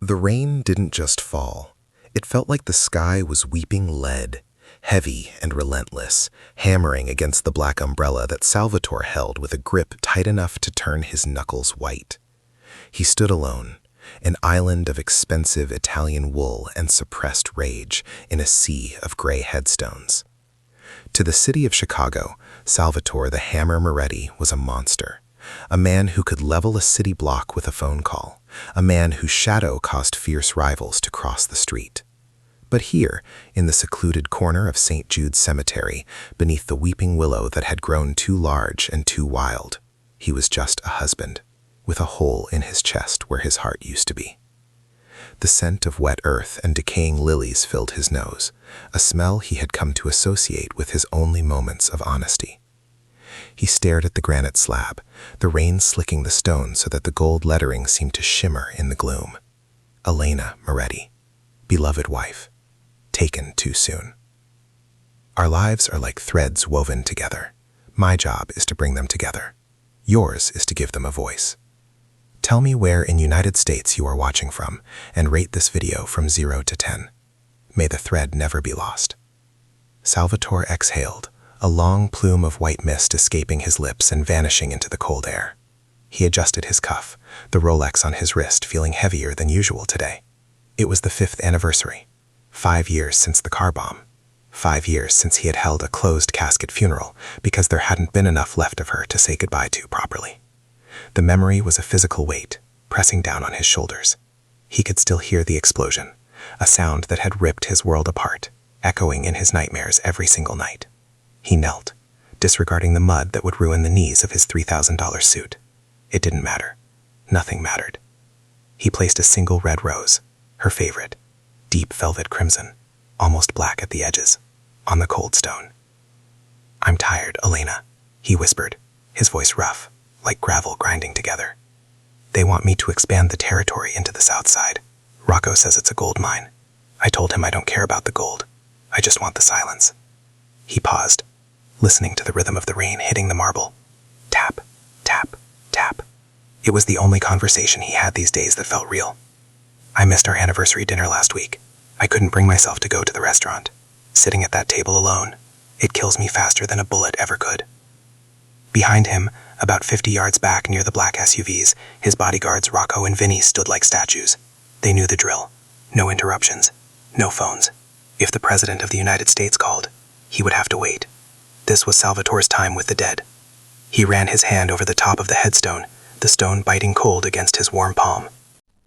The rain didn't just fall. It felt like the sky was weeping lead, heavy and relentless, hammering against the black umbrella that Salvatore held with a grip tight enough to turn his knuckles white. He stood alone, an island of expensive Italian wool and suppressed rage in a sea of gray headstones. To the city of Chicago, Salvatore the Hammer Moretti was a monster, a man who could level a city block with a phone call, a man whose shadow caused fierce rivals to cross the street. But here, in the secluded corner of St. Jude's Cemetery, beneath the weeping willow that had grown too large and too wild, he was just a husband, with a hole in his chest where his heart used to be. The scent of wet earth and decaying lilies filled his nose, a smell he had come to associate with his only moments of honesty. He stared at the granite slab, the rain slicking the stone so that the gold lettering seemed to shimmer in the gloom. Elena Moretti, beloved wife, taken too soon. Our lives are like threads woven together. My job is to bring them together. Yours is to give them a voice. Tell me where in United States you are watching from and rate this video from 0 to 10. May the thread never be lost. Salvatore exhaled, a long plume of white mist escaping his lips and vanishing into the cold air. He adjusted his cuff, the Rolex on his wrist feeling heavier than usual today. It was the 5th anniversary. 5 years since the car bomb. 5 years since he had held a closed casket funeral because there hadn't been enough left of her to say goodbye to properly. The memory was a physical weight, pressing down on his shoulders. He could still hear the explosion, a sound that had ripped his world apart, echoing in his nightmares every single night. He knelt, disregarding the mud that would ruin the knees of his $3,000 suit. It didn't matter. Nothing mattered. He placed a single red rose, her favorite, deep velvet crimson, almost black at the edges, on the cold stone. "I'm tired, Elena," he whispered, his voice rough, like gravel grinding together. "They want me to expand the territory into the south side. Rocco says it's a gold mine. I told him I don't care about the gold. I just want the silence." He paused, listening to the rhythm of the rain hitting the marble. Tap, tap, tap. It was the only conversation he had these days that felt real. "I missed our anniversary dinner last week. I couldn't bring myself to go to the restaurant. Sitting at that table alone, it kills me faster than a bullet ever could." Behind him, about 50 yards back near the black SUVs, his bodyguards Rocco and Vinny stood like statues. They knew the drill. No interruptions. No phones. If the President of the United States called, he would have to wait. This was Salvatore's time with the dead. He ran his hand over the top of the headstone, the stone biting cold against his warm palm.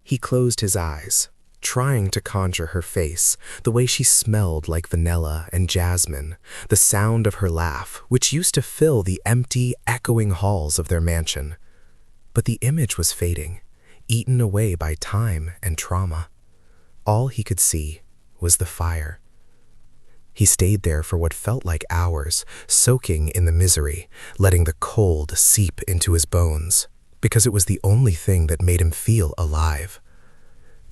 He closed his eyes, trying to conjure her face, the way she smelled like vanilla and jasmine, the sound of her laugh, which used to fill the empty, echoing halls of their mansion. But the image was fading, eaten away by time and trauma. All he could see was the fire. He stayed there for what felt like hours, soaking in the misery, letting the cold seep into his bones, because it was the only thing that made him feel alive.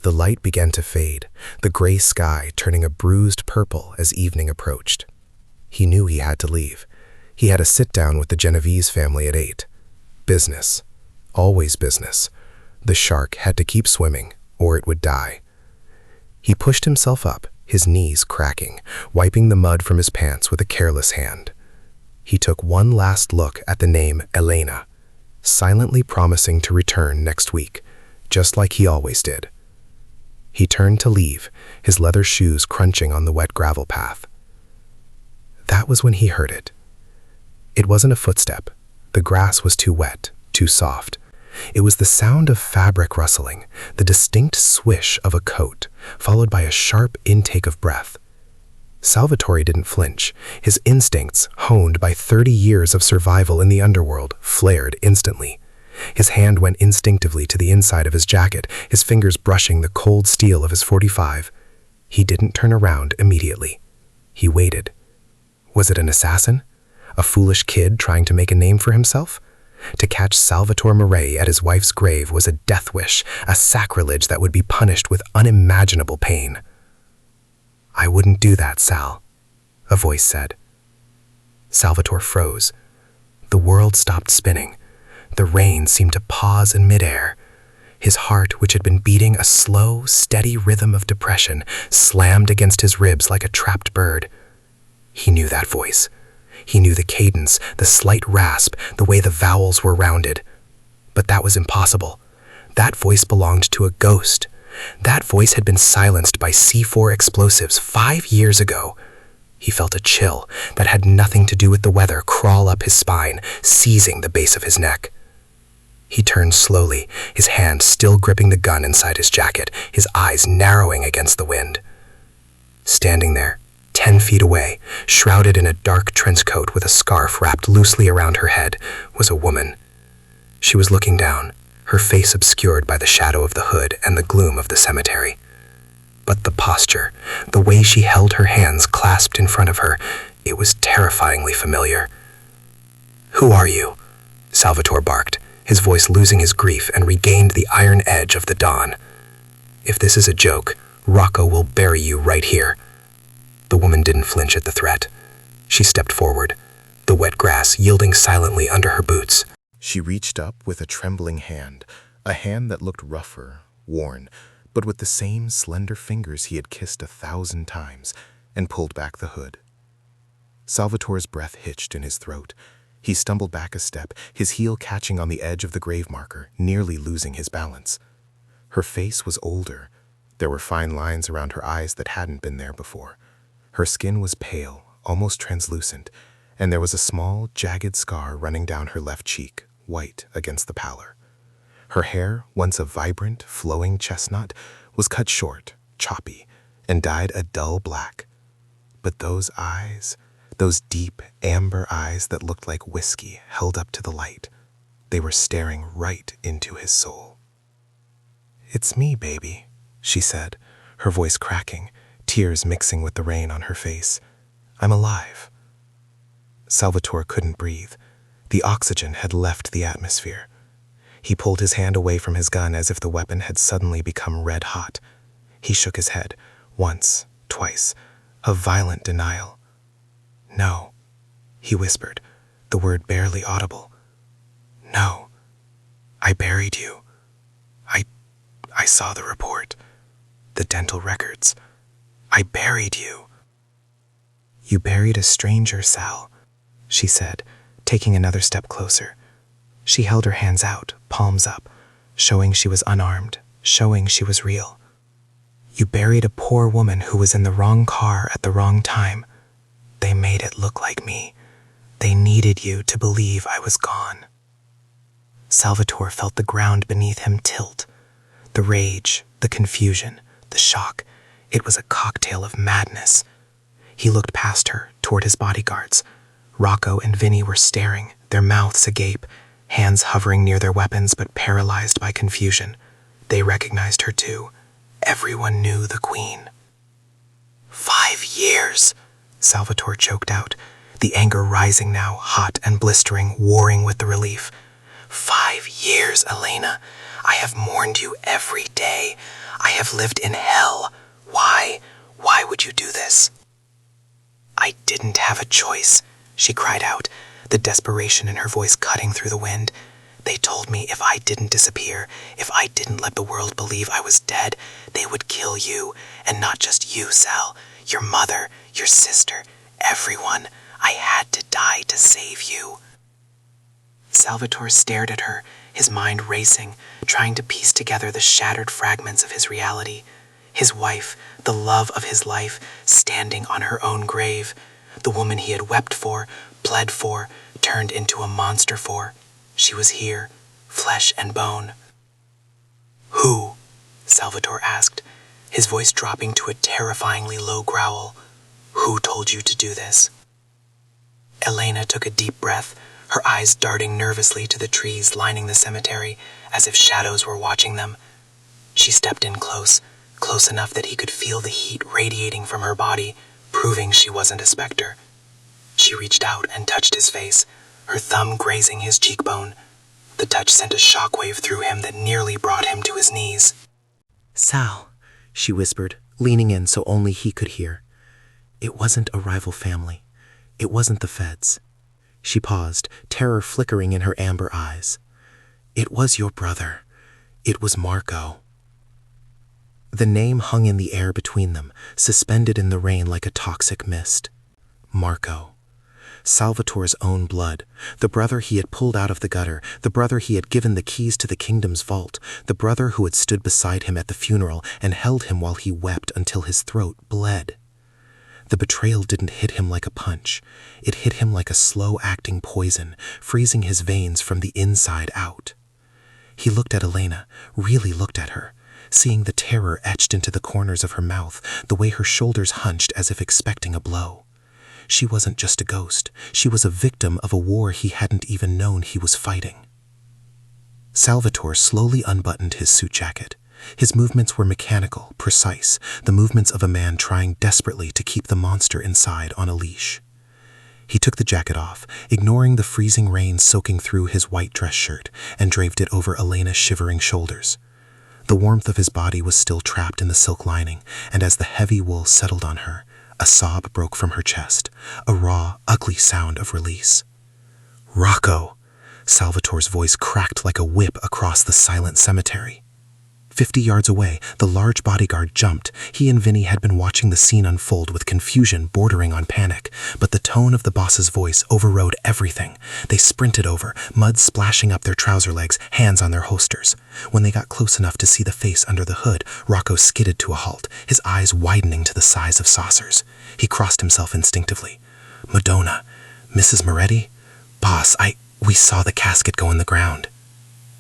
The light began to fade, the gray sky turning a bruised purple as evening approached. He knew he had to leave. He had a sit-down with the Genovese family at 8. Business. Always business. The shark had to keep swimming, or it would die. He pushed himself up, his knees cracking, wiping the mud from his pants with a careless hand. He took one last look at the name Elena, silently promising to return next week, just like he always did. He turned to leave, his leather shoes crunching on the wet gravel path. That was when he heard it. It wasn't a footstep. The grass was too wet, too soft. It was the sound of fabric rustling, the distinct swish of a coat, followed by a sharp intake of breath. Salvatore didn't flinch. His instincts, honed by 30 years of survival in the underworld, flared instantly. His hand went instinctively to the inside of his jacket, his fingers brushing the cold steel of his .45. He didn't turn around immediately. He waited. Was it an assassin? A foolish kid trying to make a name for himself? To catch Salvatore Moretti at his wife's grave was a death wish, a sacrilege that would be punished with unimaginable pain. "I wouldn't do that, Sal," a voice said. Salvatore froze. The world stopped spinning. The rain seemed to pause in midair. His heart, which had been beating a slow, steady rhythm of depression, slammed against his ribs like a trapped bird. He knew that voice. He knew the cadence, the slight rasp, the way the vowels were rounded. But that was impossible. That voice belonged to a ghost. That voice had been silenced by C4 explosives 5 years ago. He felt a chill that had nothing to do with the weather crawl up his spine, seizing the base of his neck. He turned slowly, his hand still gripping the gun inside his jacket, his eyes narrowing against the wind. Standing there, 10 feet away, shrouded in a dark trench coat with a scarf wrapped loosely around her head, was a woman. She was looking down, her face obscured by the shadow of the hood and the gloom of the cemetery. But the posture, the way she held her hands clasped in front of her, it was terrifyingly familiar. "Who are you?" Salvatore barked, his voice losing his grief and regained the iron edge of the dawn. "If this is a joke, Rocco will bury you right here." The woman didn't flinch at the threat. She stepped forward, the wet grass yielding silently under her boots. She reached up with a trembling hand, a hand that looked rougher, worn, but with the same slender fingers he had kissed 1,000 times, and pulled back the hood. Salvatore's breath hitched in his throat. He stumbled back a step, his heel catching on the edge of the grave marker, nearly losing his balance. Her face was older. There were fine lines around her eyes that hadn't been there before. Her skin was pale, almost translucent, and there was a small, jagged scar running down her left cheek, white against the pallor. Her hair, once a vibrant, flowing chestnut, was cut short, choppy, and dyed a dull black. But those eyes, those deep, amber eyes that looked like whiskey held up to the light, they were staring right into his soul. "It's me, baby," she said, her voice cracking, tears mixing with the rain on her face. "I'm alive." Salvatore couldn't breathe. The oxygen had left the atmosphere. He pulled his hand away from his gun as if the weapon had suddenly become red hot. He shook his head, once, twice, of violent denial. "No," he whispered, the word barely audible. "No, I buried you. I saw the report, the dental records. I buried you." "You buried a stranger, Sal," she said, taking another step closer. She held her hands out, palms up, showing she was unarmed, showing she was real. "You buried a poor woman who was in the wrong car at the wrong time. They made it look like me. They needed you to believe I was gone." Salvatore felt the ground beneath him tilt. The rage, the confusion, the shock. It was a cocktail of madness. He looked past her, toward his bodyguards. Rocco and Vinny were staring, their mouths agape, hands hovering near their weapons but paralyzed by confusion. They recognized her too. Everyone knew the Queen. 5 years, Salvatore choked out, the anger rising now, hot and blistering, warring with the relief. 5 years, Elena. I have mourned you every day. I have lived in hell. Why? Why would you do this? "I didn't have a choice," she cried out, the desperation in her voice cutting through the wind. "They told me if I didn't disappear, if I didn't let the world believe I was dead, they would kill you, and not just you, Sal, your mother, your sister, everyone. I had to die to save you." Salvatore stared at her, his mind racing, trying to piece together the shattered fragments of his reality. His wife, the love of his life, standing on her own grave. The woman he had wept for, bled for, turned into a monster for. She was here, flesh and bone. "Who?" Salvatore asked, his voice dropping to a terrifyingly low growl. "Who told you to do this?" Elena took a deep breath, her eyes darting nervously to the trees lining the cemetery, as if shadows were watching them. She stepped in close enough that he could feel the heat radiating from her body, proving she wasn't a specter. She reached out and touched his face, her thumb grazing his cheekbone. The touch sent a shockwave through him that nearly brought him to his knees. "Sal," she whispered, leaning in so only he could hear. "It wasn't a rival family. It wasn't the feds." She paused, terror flickering in her amber eyes. "It was your brother. It was Marco. The name hung in the air between them, suspended in the rain like a toxic mist. Marco. Salvatore's own blood, the brother he had pulled out of the gutter, the brother he had given the keys to the kingdom's vault, the brother who had stood beside him at the funeral and held him while he wept until his throat bled. The betrayal didn't hit him like a punch. It hit him like a slow-acting poison, freezing his veins from the inside out. He looked at Elena, really looked at her, seeing the terror etched into the corners of her mouth, the way her shoulders hunched as if expecting a blow. She wasn't just a ghost. She was a victim of a war he hadn't even known he was fighting. Salvatore slowly unbuttoned his suit jacket. His movements were mechanical, precise, the movements of a man trying desperately to keep the monster inside on a leash. He took the jacket off, ignoring the freezing rain soaking through his white dress shirt, and draped it over Elena's shivering shoulders. The warmth of his body was still trapped in the silk lining, and as the heavy wool settled on her, a sob broke from her chest, a raw, ugly sound of release. "Rocco!" Salvatore's voice cracked like a whip across the silent cemetery. 50 yards away, the large bodyguard jumped. He and Vinny had been watching the scene unfold with confusion bordering on panic, but the tone of the boss's voice overrode everything. They sprinted over, mud splashing up their trouser legs, hands on their holsters. When they got close enough to see the face under the hood, Rocco skidded to a halt, his eyes widening to the size of saucers. He crossed himself instinctively. "Madonna, Mrs. Moretti? Boss, we saw the casket go in the ground."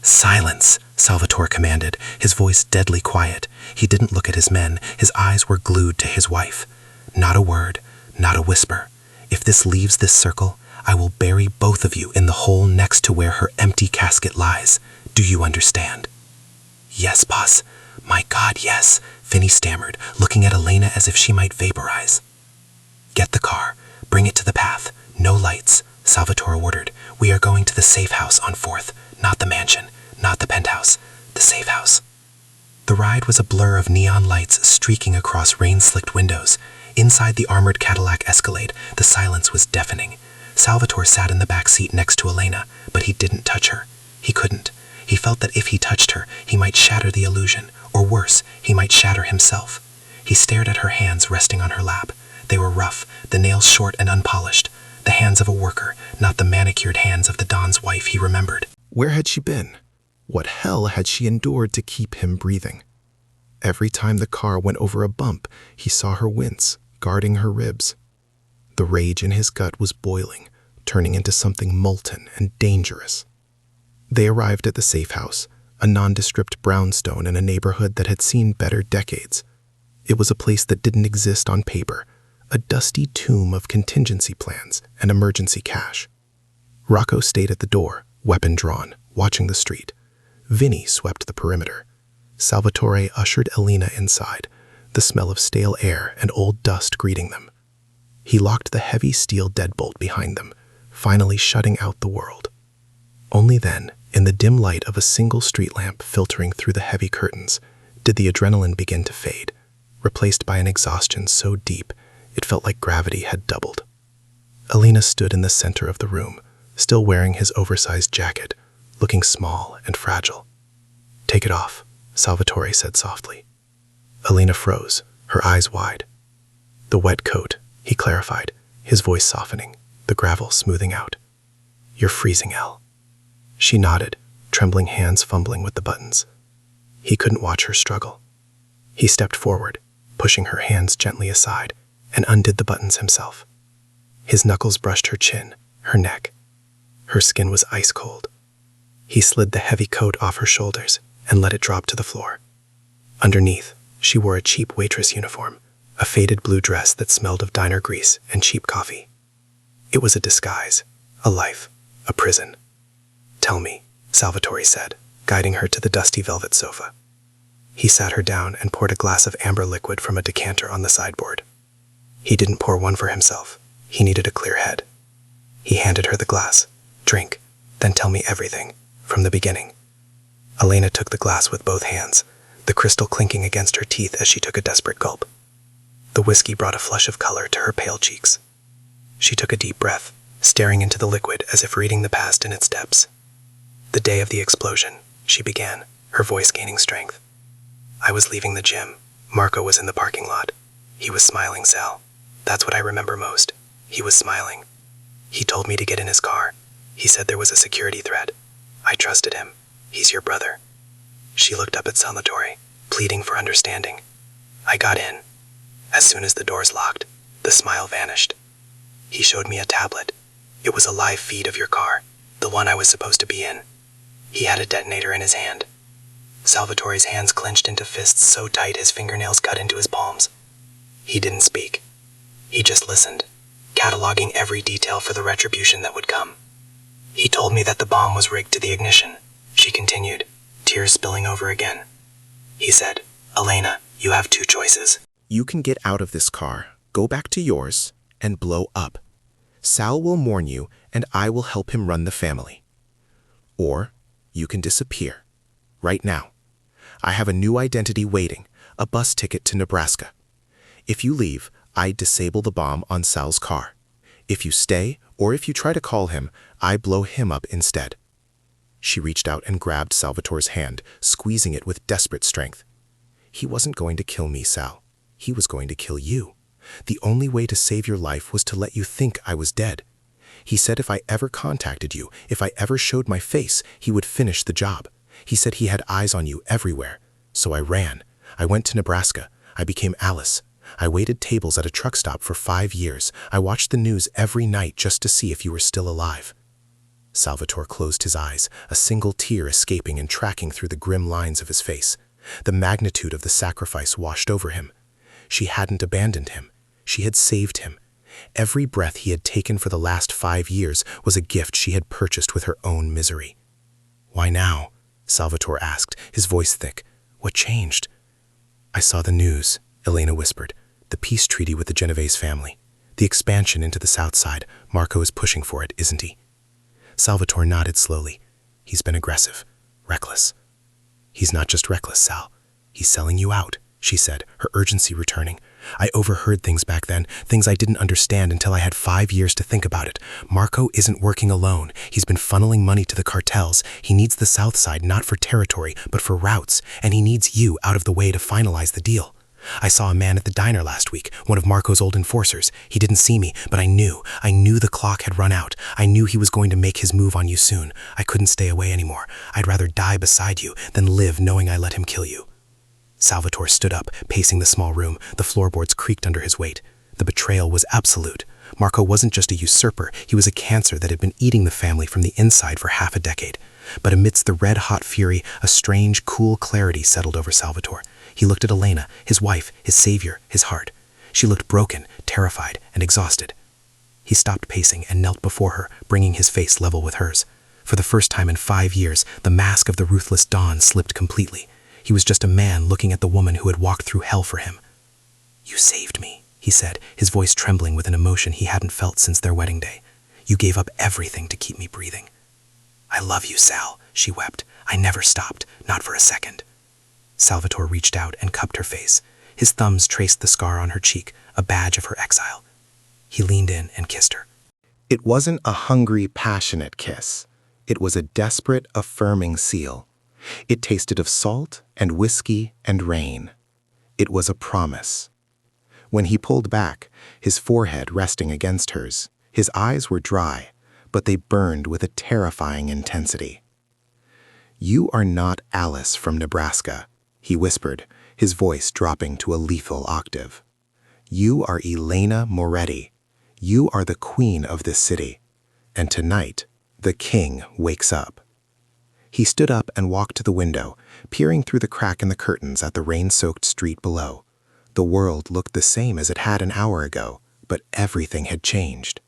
"Silence," Salvatore commanded, his voice deadly quiet. He didn't look at his men. His eyes were glued to his wife. "Not a word, not a whisper. If this leaves this circle, I will bury both of you in the hole next to where her empty casket lies. Do you understand?" "Yes, boss. My God, yes," Vinny stammered, looking at Elena as if she might vaporize. "Get the car. Bring it to the path. No lights," Salvatore ordered. "We are going to the safe house on 4th, not the mansion. Not the penthouse, the safe house." The ride was a blur of neon lights streaking across rain-slicked windows. Inside the armored Cadillac Escalade, the silence was deafening. Salvatore sat in the back seat next to Elena, but he didn't touch her. He couldn't. He felt that if he touched her, he might shatter the illusion, or worse, he might shatter himself. He stared at her hands resting on her lap. They were rough, the nails short and unpolished. The hands of a worker, not the manicured hands of the Don's wife he remembered. Where had she been? What hell had she endured to keep him breathing? Every time the car went over a bump, he saw her wince, guarding her ribs. The rage in his gut was boiling, turning into something molten and dangerous. They arrived at the safe house, a nondescript brownstone in a neighborhood that had seen better decades. It was a place that didn't exist on paper, a dusty tomb of contingency plans and emergency cash. Rocco stayed at the door, weapon drawn, watching the street. Vinny swept the perimeter. Salvatore ushered Elena inside, the smell of stale air and old dust greeting them. He locked the heavy steel deadbolt behind them, finally shutting out the world. Only then, in the dim light of a single street lamp filtering through the heavy curtains, did the adrenaline begin to fade, replaced by an exhaustion so deep it felt like gravity had doubled. Elena stood in the center of the room, still wearing his oversized jacket, looking small and fragile. "Take it off," Salvatore said softly. Elena froze, her eyes wide. "The wet coat," he clarified, his voice softening, the gravel smoothing out. "You're freezing, Elle." She nodded, trembling hands fumbling with the buttons. He couldn't watch her struggle. He stepped forward, pushing her hands gently aside, and undid the buttons himself. His knuckles brushed her chin, her neck. Her skin was ice cold. He slid the heavy coat off her shoulders and let it drop to the floor. Underneath, she wore a cheap waitress uniform, a faded blue dress that smelled of diner grease and cheap coffee. It was a disguise, a life, a prison. "Tell me," Salvatore said, guiding her to the dusty velvet sofa. He sat her down and poured a glass of amber liquid from a decanter on the sideboard. He didn't pour one for himself. He needed a clear head. He handed her the glass. "Drink, then tell me everything, from the beginning." Elena took the glass with both hands, the crystal clinking against her teeth as she took a desperate gulp. The whiskey brought a flush of color to her pale cheeks. She took a deep breath, staring into the liquid as if reading the past in its depths. "The day of the explosion," she began, her voice gaining strength. I was leaving the gym. Marco was in the parking lot. He was smiling, Sal. That's what I remember most. He was smiling. He told me to get in his car. He said there was a security threat. I trusted him. He's your brother. She looked up at Salvatore, pleading for understanding. I got in. As soon as the doors locked, the smile vanished. He showed me a tablet. It was a live feed of your car, the one I was supposed to be in. He had a detonator in his hand. Salvatore's hands clenched into fists so tight his fingernails cut into his palms. He didn't speak. He just listened, cataloging every detail for the retribution that would come. He told me that the bomb was rigged to the ignition. She continued, tears spilling over again. He said, Elena, you have two choices. You can get out of this car, go back to yours, and blow up. Sal will mourn you, and I will help him run the family. Or you can disappear. Right now. I have a new identity waiting, a bus ticket to Nebraska. If you leave, I disable the bomb on Sal's car. If you stay, or if you try to call him, I blow him up instead. She reached out and grabbed Salvatore's hand, squeezing it with desperate strength. He wasn't going to kill me, Sal. He was going to kill you. The only way to save your life was to let you think I was dead. He said if I ever contacted you, if I ever showed my face, he would finish the job. He said he had eyes on you everywhere. So I ran. I went to Nebraska. I became Alice. I waited tables at a truck stop for 5 years. I watched the news every night just to see if you were still alive. Salvatore closed his eyes, a single tear escaping and tracking through the grim lines of his face. The magnitude of the sacrifice washed over him. She hadn't abandoned him. She had saved him. Every breath he had taken for the last 5 years was a gift she had purchased with her own misery. Why now? Salvatore asked, his voice thick. What changed? I saw the news, Elena whispered. The peace treaty with the Genovese family. The expansion into the south side. Marco is pushing for it, isn't he? Salvatore nodded slowly. He's been aggressive, reckless. He's not just reckless, Sal. He's selling you out, she said, her urgency returning. I overheard things back then, things I didn't understand until I had 5 years to think about it. Marco isn't working alone. He's been funneling money to the cartels. He needs the south side not for territory, but for routes, and he needs you out of the way to finalize the deal. I saw a man at the diner last week, one of Marco's old enforcers. He didn't see me, but I knew the clock had run out. I knew he was going to make his move on you soon. I couldn't stay away anymore. I'd rather die beside you than live knowing I let him kill you. Salvatore stood up, pacing the small room. The floorboards creaked under his weight. The betrayal was absolute. Marco wasn't just a usurper, he was a cancer that had been eating the family from the inside for half a decade. But amidst the red-hot fury, a strange, cool clarity settled over Salvatore. He looked at Elena, his wife, his savior, his heart. She looked broken, terrified, and exhausted. He stopped pacing and knelt before her, bringing his face level with hers. For the first time in 5 years, the mask of the ruthless Don slipped completely. He was just a man looking at the woman who had walked through hell for him. You saved me, he said, his voice trembling with an emotion he hadn't felt since their wedding day. You gave up everything to keep me breathing. I love you, Sal, she wept. I never stopped, not for a second. Salvatore reached out and cupped her face. His thumbs traced the scar on her cheek, a badge of her exile. He leaned in and kissed her. It wasn't a hungry, passionate kiss. It was a desperate, affirming seal. It tasted of salt and whiskey and rain. It was a promise. When he pulled back, his forehead resting against hers, his eyes were dry, but they burned with a terrifying intensity. You are not Alice from Nebraska, he whispered, his voice dropping to a lethal octave. You are Elena Moretti. You are the queen of this city. And tonight, the king wakes up. He stood up and walked to the window, peering through the crack in the curtains at the rain-soaked street below. The world looked the same as it had an hour ago, but everything had changed.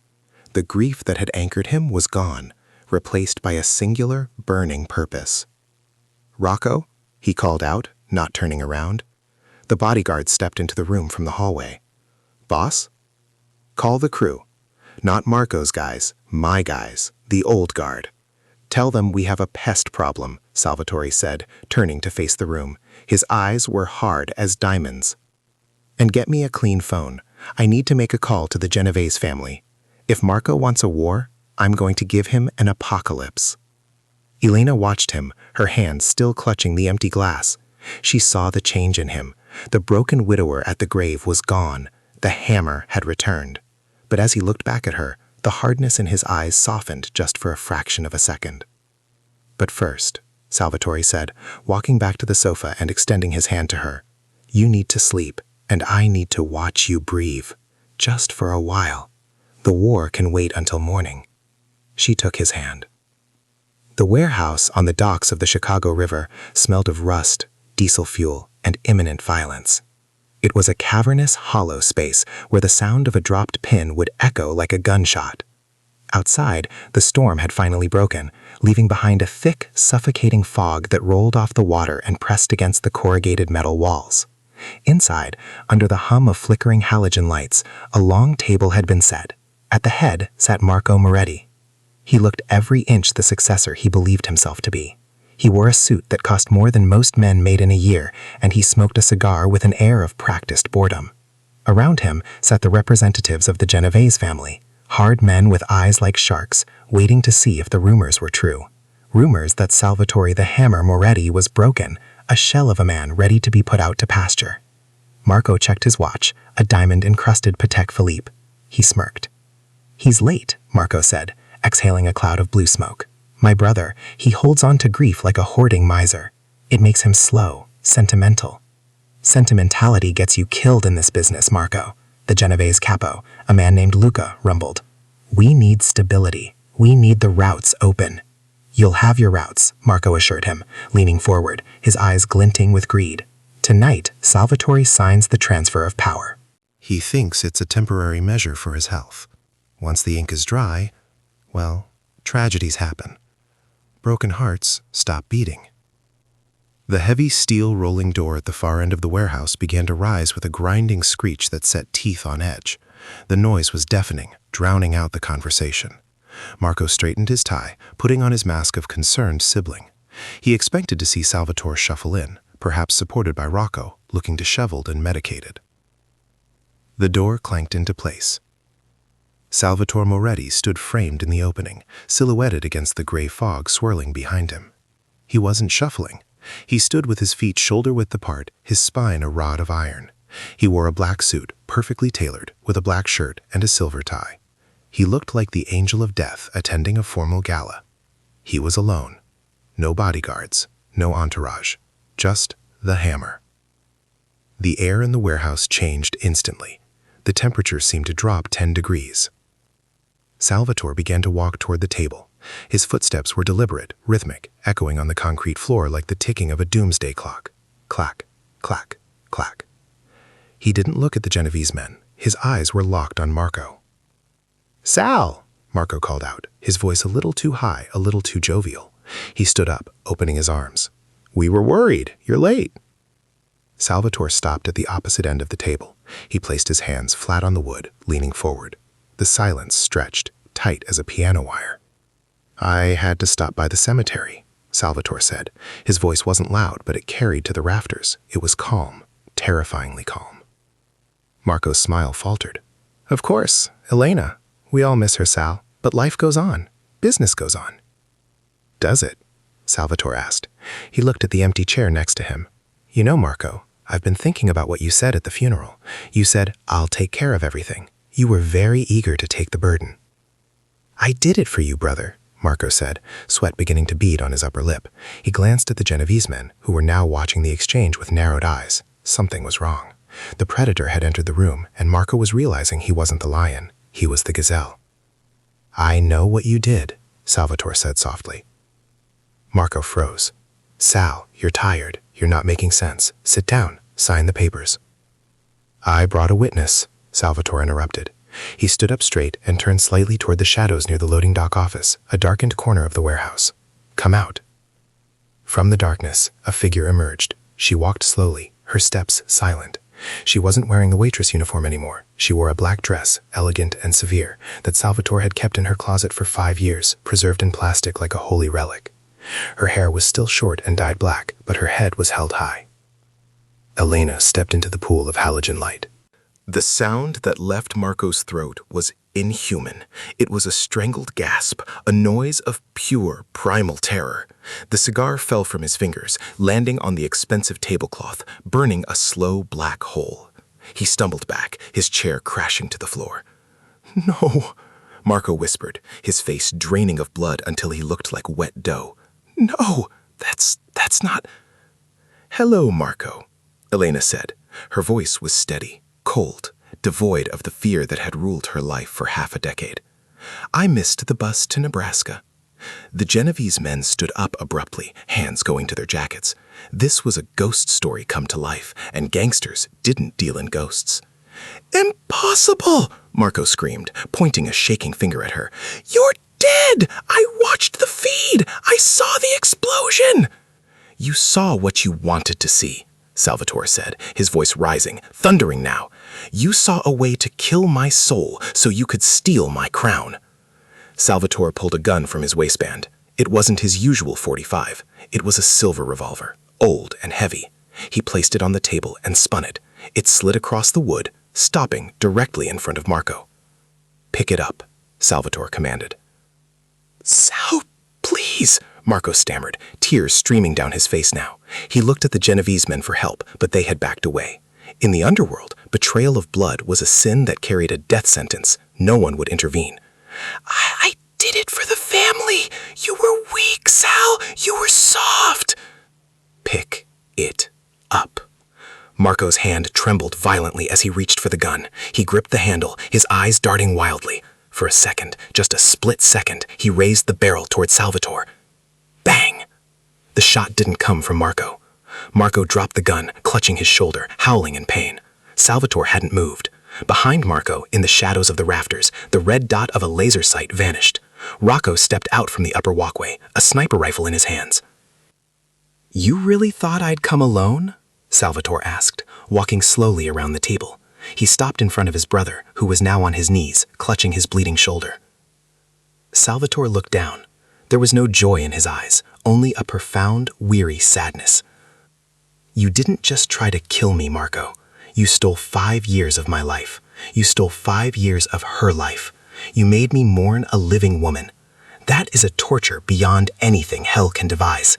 The grief that had anchored him was gone, replaced by a singular, burning purpose. Rocco, he called out, not turning around. The bodyguard stepped into the room from the hallway. Boss? Call the crew. Not Marco's guys, my guys, the old guard. Tell them we have a pest problem, Salvatore said, turning to face the room. His eyes were hard as diamonds. And get me a clean phone. I need to make a call to the Genovese family. If Marco wants a war, I'm going to give him an apocalypse. Elena watched him, her hand still clutching the empty glass. She saw the change in him. The broken widower at the grave was gone. The hammer had returned. But as he looked back at her, the hardness in his eyes softened just for a fraction of a second. "But first," Salvatore said, walking back to the sofa and extending his hand to her, "you need to sleep, and I need to watch you breathe. Just for a while. The war can wait until morning." She took his hand. The warehouse on the docks of the Chicago River smelled of rust, diesel fuel, and imminent violence. It was a cavernous, hollow space where the sound of a dropped pin would echo like a gunshot. Outside, the storm had finally broken, leaving behind a thick, suffocating fog that rolled off the water and pressed against the corrugated metal walls. Inside, under the hum of flickering halogen lights, a long table had been set. At the head sat Marco Moretti. He looked every inch the successor he believed himself to be. He wore a suit that cost more than most men made in a year, and he smoked a cigar with an air of practiced boredom. Around him sat the representatives of the Genovese family, hard men with eyes like sharks, waiting to see if the rumors were true. Rumors that Salvatore the Hammer Moretti was broken, a shell of a man ready to be put out to pasture. Marco checked his watch, a diamond-encrusted Patek Philippe. He smirked. "He's late," Marco said, exhaling a cloud of blue smoke. "My brother, he holds on to grief like a hoarding miser. It makes him slow, sentimental." "Sentimentality gets you killed in this business, Marco," the Genovese capo, a man named Luca, rumbled. "We need stability. We need the routes open." "You'll have your routes," Marco assured him, leaning forward, his eyes glinting with greed. "Tonight, Salvatore signs the transfer of power." He thinks it's a temporary measure for his health. Once the ink is dry, well, tragedies happen. Broken hearts stop beating. The heavy steel rolling door at the far end of the warehouse began to rise with a grinding screech that set teeth on edge. The noise was deafening, drowning out the conversation. Marco straightened his tie, putting on his mask of concerned sibling. He expected to see Salvatore shuffle in, perhaps supported by Rocco, looking disheveled and medicated. The door clanked into place. Salvatore Moretti stood framed in the opening, silhouetted against the gray fog swirling behind him. He wasn't shuffling. He stood with his feet shoulder-width apart, his spine a rod of iron. He wore a black suit, perfectly tailored, with a black shirt and a silver tie. He looked like the angel of death attending a formal gala. He was alone. No bodyguards, no entourage, just the hammer. The air in the warehouse changed instantly. The temperature seemed to drop 10 degrees. Salvatore began to walk toward the table. His footsteps were deliberate, rhythmic, echoing on the concrete floor like the ticking of a doomsday clock. Clack, clack, clack. He didn't look at the Genovese men. His eyes were locked on Marco. "Sal!" Marco called out, his voice a little too high, a little too jovial. He stood up, opening his arms. "We were worried. You're late." Salvatore stopped at the opposite end of the table. He placed his hands flat on the wood, leaning forward. The silence stretched, tight as a piano wire. "I had to stop by the cemetery," Salvatore said. His voice wasn't loud, but it carried to the rafters. It was calm, terrifyingly calm. Marco's smile faltered. "Of course, Elena. We all miss her, Sal. But life goes on. Business goes on." "Does it?" Salvatore asked. He looked at the empty chair next to him. "You know, Marco, I've been thinking about what you said at the funeral. You said, 'I'll take care of everything.' You were very eager to take the burden." "I did it for you, brother," Marco said, sweat beginning to bead on his upper lip. He glanced at the Genovese men, who were now watching the exchange with narrowed eyes. Something was wrong. The predator had entered the room, and Marco was realizing he wasn't the lion. He was the gazelle. "I know what you did," Salvatore said softly. Marco froze. "Sal, you're tired. You're not making sense. Sit down. Sign the papers." "I brought a witness," Salvatore interrupted. He stood up straight and turned slightly toward the shadows near the loading dock office, a darkened corner of the warehouse. "Come out." From the darkness, a figure emerged. She walked slowly, her steps silent. She wasn't wearing the waitress uniform anymore. She wore a black dress, elegant and severe, that Salvatore had kept in her closet for 5 years, preserved in plastic like a holy relic. Her hair was still short and dyed black, but her head was held high. Elena stepped into the pool of halogen light. The sound that left Marco's throat was inhuman. It was a strangled gasp, a noise of pure, primal terror. The cigar fell from his fingers, landing on the expensive tablecloth, burning a slow black hole. He stumbled back, his chair crashing to the floor. "No," Marco whispered, his face draining of blood until he looked like wet dough. "No, that's not—" "Hello, Marco," Elena said. Her voice was steady, cold, devoid of the fear that had ruled her life for half a decade. "I missed the bus to Nebraska." The Genovese men stood up abruptly, hands going to their jackets. This was a ghost story come to life, and gangsters didn't deal in ghosts. "Impossible!" Marco screamed, pointing a shaking finger at her. "You're dead! I watched the feed! I saw the explosion!" "You saw what you wanted to see," Salvatore said, his voice rising, thundering now. "You saw a way to kill my soul so you could steal my crown." Salvatore pulled a gun from his waistband. It wasn't his usual .45. It was a silver revolver, old and heavy. He placed it on the table and spun it. It slid across the wood, stopping directly in front of Marco. "Pick it up," Salvatore commanded. "Sal, please," Marco stammered, tears streaming down his face now. He looked at the Genovese men for help, but they had backed away. In the underworld, betrayal of blood was a sin that carried a death sentence. No one would intervene. I did it for the family. You were weak, Sal. You were soft." "Pick it up." Marco's hand trembled violently as he reached for the gun. He gripped the handle, his eyes darting wildly. For a second, just a split second, he raised the barrel toward Salvatore. Bang! The shot didn't come from Marco. Marco dropped the gun, clutching his shoulder, howling in pain. Salvatore hadn't moved. Behind Marco, in the shadows of the rafters, the red dot of a laser sight vanished. Rocco stepped out from the upper walkway, a sniper rifle in his hands. "You really thought I'd come alone?" Salvatore asked, walking slowly around the table. He stopped in front of his brother, who was now on his knees, clutching his bleeding shoulder. Salvatore looked down. There was no joy in his eyes, only a profound, weary sadness. "You didn't just try to kill me, Marco. You stole 5 years of my life. You stole 5 years of her life. You made me mourn a living woman. That is a torture beyond anything hell can devise."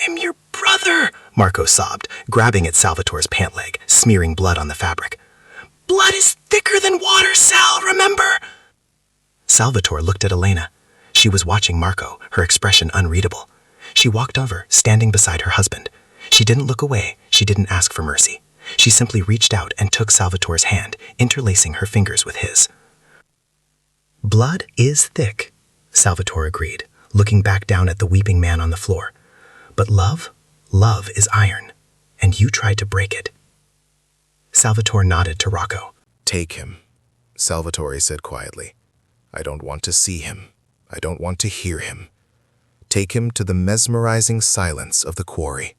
"I'm your brother," Marco sobbed, grabbing at Salvatore's pant leg, smearing blood on the fabric. "Blood is thicker than water, Sal, remember?" Salvatore looked at Elena. She was watching Marco, her expression unreadable. She walked over, standing beside her husband. She didn't look away, she didn't ask for mercy. She simply reached out and took Salvatore's hand, interlacing her fingers with his. "Blood is thick," Salvatore agreed, looking back down at the weeping man on the floor. "But love is iron, and you tried to break it." Salvatore nodded to Rocco. "Take him," Salvatore said quietly. "I don't want to see him. I don't want to hear him. Take him to the mesmerizing silence of the quarry.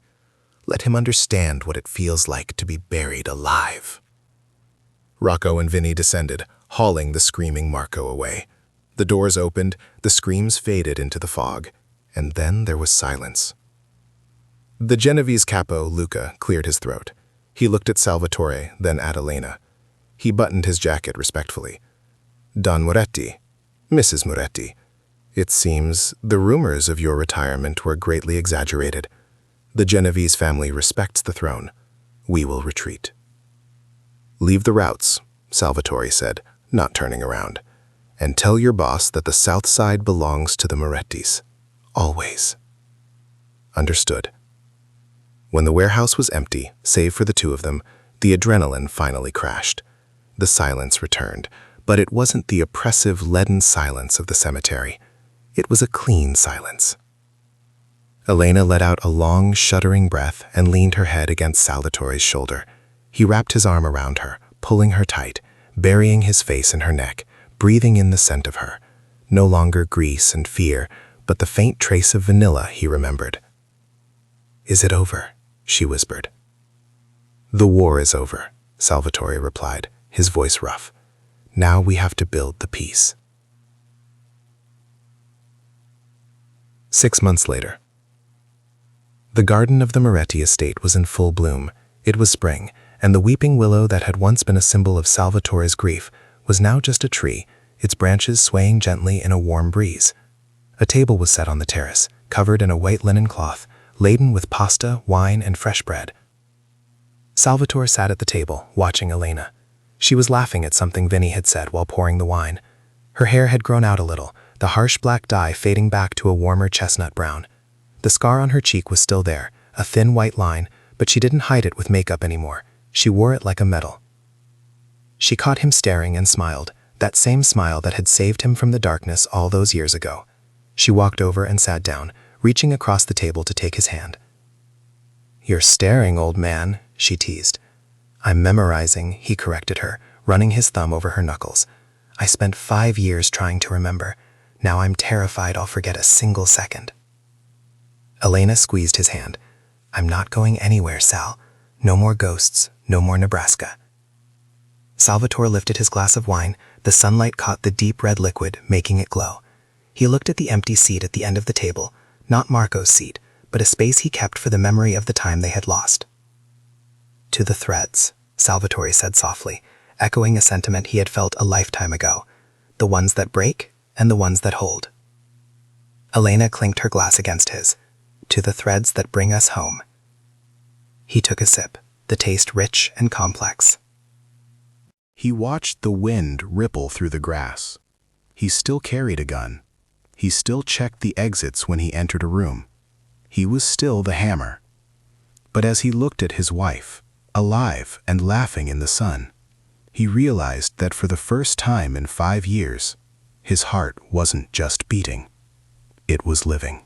Let him understand what it feels like to be buried alive." Rocco and Vinny descended, hauling the screaming Marco away. The doors opened, the screams faded into the fog, and then there was silence. The Genovese capo, Luca, cleared his throat. He looked at Salvatore, then at Elena. He buttoned his jacket respectfully. "Don Moretti, Mrs. Moretti, it seems the rumors of your retirement were greatly exaggerated. The Genovese family respects the throne. We will retreat." "Leave the routes," Salvatore said, not turning around. "And tell your boss that the south side belongs to the Morettis. Always." "Understood." When the warehouse was empty, save for the two of them, the adrenaline finally crashed. The silence returned, but it wasn't the oppressive, leaden silence of the cemetery. It was a clean silence. Elena let out a long, shuddering breath and leaned her head against Salvatore's shoulder. He wrapped his arm around her, pulling her tight, burying his face in her neck, breathing in the scent of her. No longer grease and fear, but the faint trace of vanilla he remembered. "Is it over?" she whispered. "The war is over," Salvatore replied, his voice rough. "Now we have to build the peace." 6 months later. The garden of the Moretti estate was in full bloom. It was spring, and the weeping willow that had once been a symbol of Salvatore's grief was now just a tree, its branches swaying gently in a warm breeze. A table was set on the terrace, covered in a white linen cloth, laden with pasta, wine, and fresh bread. Salvatore sat at the table, watching Elena. She was laughing at something Vinny had said while pouring the wine. Her hair had grown out a little, the harsh black dye fading back to a warmer chestnut brown. The scar on her cheek was still there, a thin white line, but she didn't hide it with makeup anymore. She wore it like a medal. She caught him staring and smiled, that same smile that had saved him from the darkness all those years ago. She walked over and sat down, reaching across the table to take his hand. "You're staring, old man," she teased. "I'm memorizing," he corrected her, running his thumb over her knuckles. "I spent 5 years trying to remember. Now I'm terrified I'll forget a single second." Elena squeezed his hand. "I'm not going anywhere, Sal. No more ghosts, no more Nebraska." Salvatore lifted his glass of wine. The sunlight caught the deep red liquid, making it glow. He looked at the empty seat at the end of the table, not Marco's seat, but a space he kept for the memory of the time they had lost. "To the threads," Salvatore said softly, echoing a sentiment he had felt a lifetime ago. "The ones that break and the ones that hold." Elena clinked her glass against his. "To the threads that bring us home." He took a sip, the taste rich and complex. He watched the wind ripple through the grass. He still carried a gun. He still checked the exits when he entered a room. He was still the hammer. But as he looked at his wife, alive and laughing in the sun, he realized that for the first time in 5 years, his heart wasn't just beating. It was living.